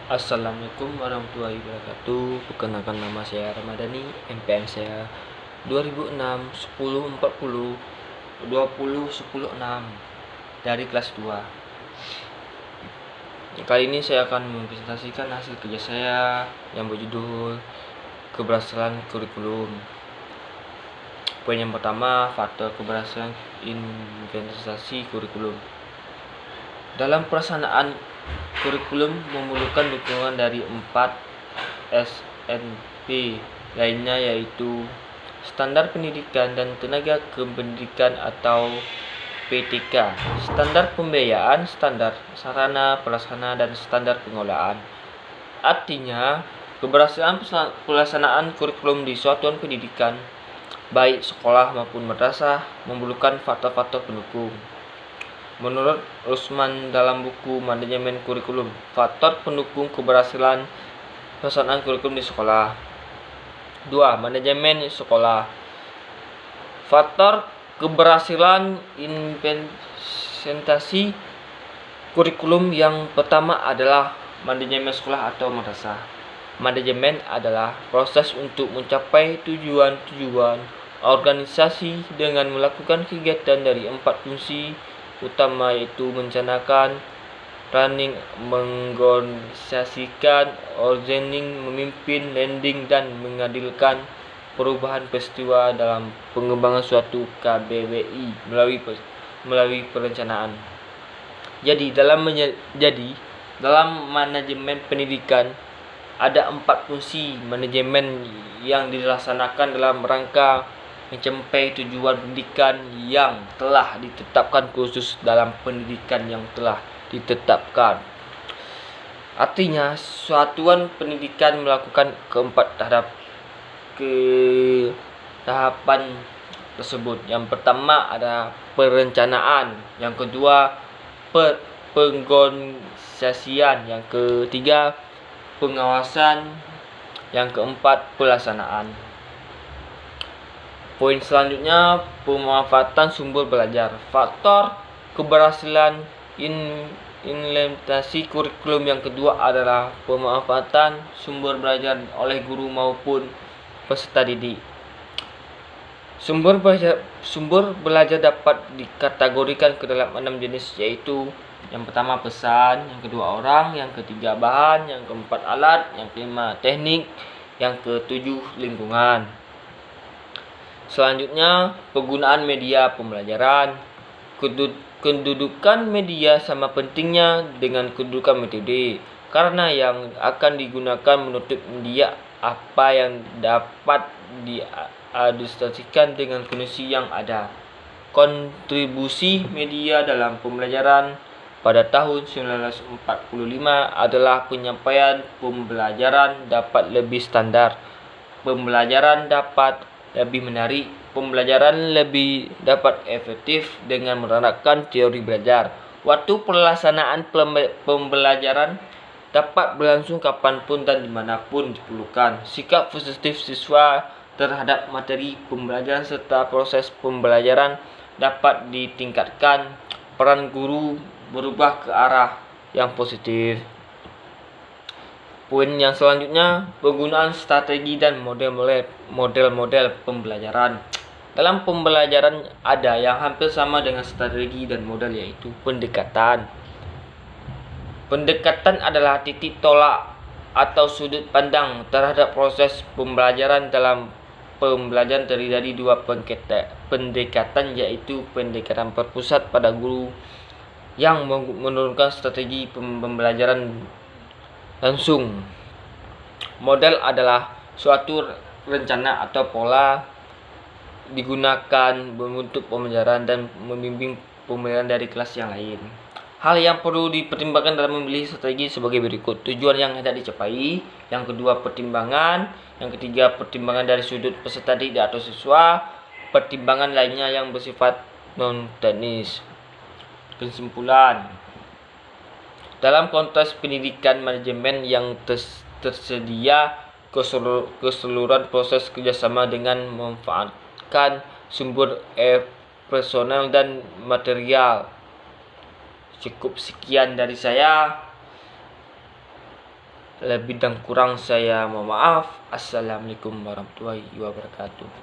Assalamualaikum warahmatullahi wabarakatuh. Perkenalkan, nama saya Ramadhani, MPM saya 2006 10 40 20 10 6 dari kelas 2. Kali ini saya akan mempresentasikan hasil kerja saya yang berjudul keberhasilan kurikulum. Poin yang pertama, faktor keberhasilan implementasi kurikulum. Dalam pelaksanaan kurikulum memerlukan dukungan dari 4 SNP lainnya, yaitu standar pendidikan dan tenaga kependidikan atau PTK, standar pembiayaan, standar sarana pelaksana, dan standar pengolahan. Artinya, keberhasilan pelaksanaan kurikulum di satuan pendidikan, baik sekolah maupun madrasah, memerlukan faktor-faktor pendukung. Menurut Rusman dalam buku Manajemen Kurikulum, faktor pendukung keberhasilan pelaksanaan kurikulum di sekolah. 2. Manajemen sekolah. Faktor keberhasilan implementasi kurikulum yang pertama adalah manajemen sekolah atau madrasah. Manajemen adalah proses untuk mencapai tujuan-tujuan organisasi dengan melakukan kegiatan dari 4 fungsi utama, yaitu merencanakan, running, mengorganisasikan, organizing, memimpin, landing, dan mengadilkan perubahan peristiwa dalam pengembangan suatu KBWI melalui perencanaan. Jadi dalam manajemen pendidikan ada 4 fungsi manajemen yang dilaksanakan dalam rangka mencapai tujuan pendidikan yang telah ditetapkan, khusus dalam pendidikan yang telah ditetapkan. Artinya, satuan pendidikan melakukan keempat tahapan tersebut. Yang pertama adalah perencanaan, yang kedua pengorganisasian, yang ketiga pengawasan, yang keempat pelaksanaan. Poin selanjutnya, pemanfaatan sumber belajar. Faktor keberhasilan implementasi kurikulum yang kedua adalah pemanfaatan sumber belajar oleh guru maupun peserta didik. Sumber belajar dapat dikategorikan ke dalam 6 jenis, yaitu yang pertama pesan, yang kedua orang, yang ketiga bahan, yang keempat alat, yang kelima teknik, yang ketujuh lingkungan. Selanjutnya, penggunaan media pembelajaran. Kedudukan media sama pentingnya dengan kedudukan metode, karena yang akan digunakan menutup media apa yang dapat diadaptasikan dengan kondisi yang ada. Kontribusi media dalam pembelajaran pada tahun 1945 adalah penyampaian pembelajaran dapat lebih standar, pembelajaran dapat lebih menarik, pembelajaran lebih dapat efektif dengan menerapkan teori belajar. Waktu pelaksanaan pembelajaran dapat berlangsung kapanpun dan dimanapun diperlukan. Sikap positif siswa terhadap materi pembelajaran serta proses pembelajaran dapat ditingkatkan. Peran guru berubah ke arah yang positif. Poin yang selanjutnya, penggunaan strategi dan model-model pembelajaran. Dalam pembelajaran ada yang hampir sama dengan strategi dan model, yaitu pendekatan. Pendekatan adalah titik tolak atau sudut pandang terhadap proses pembelajaran. Dalam pembelajaran terdiri dari 2 pendekatan, yaitu pendekatan berpusat pada guru yang menurunkan strategi pembelajaran langsung. Model adalah suatu rencana atau pola digunakan membentuk pembelajaran dan membimbing pembelajaran dari kelas yang lain. Hal yang perlu dipertimbangkan dalam memilih strategi sebagai berikut: tujuan yang hendak dicapai, yang kedua pertimbangan, yang ketiga pertimbangan dari sudut peserta didik atau siswa, pertimbangan lainnya yang bersifat non teknis. Kesimpulan, dalam konteks pendidikan manajemen yang tersedia keseluruhan proses kerjasama dengan memanfaatkan sumber personal dan material. Cukup sekian dari saya. Lebih dan kurang saya mohon maaf. Assalamualaikum warahmatullahi wabarakatuh.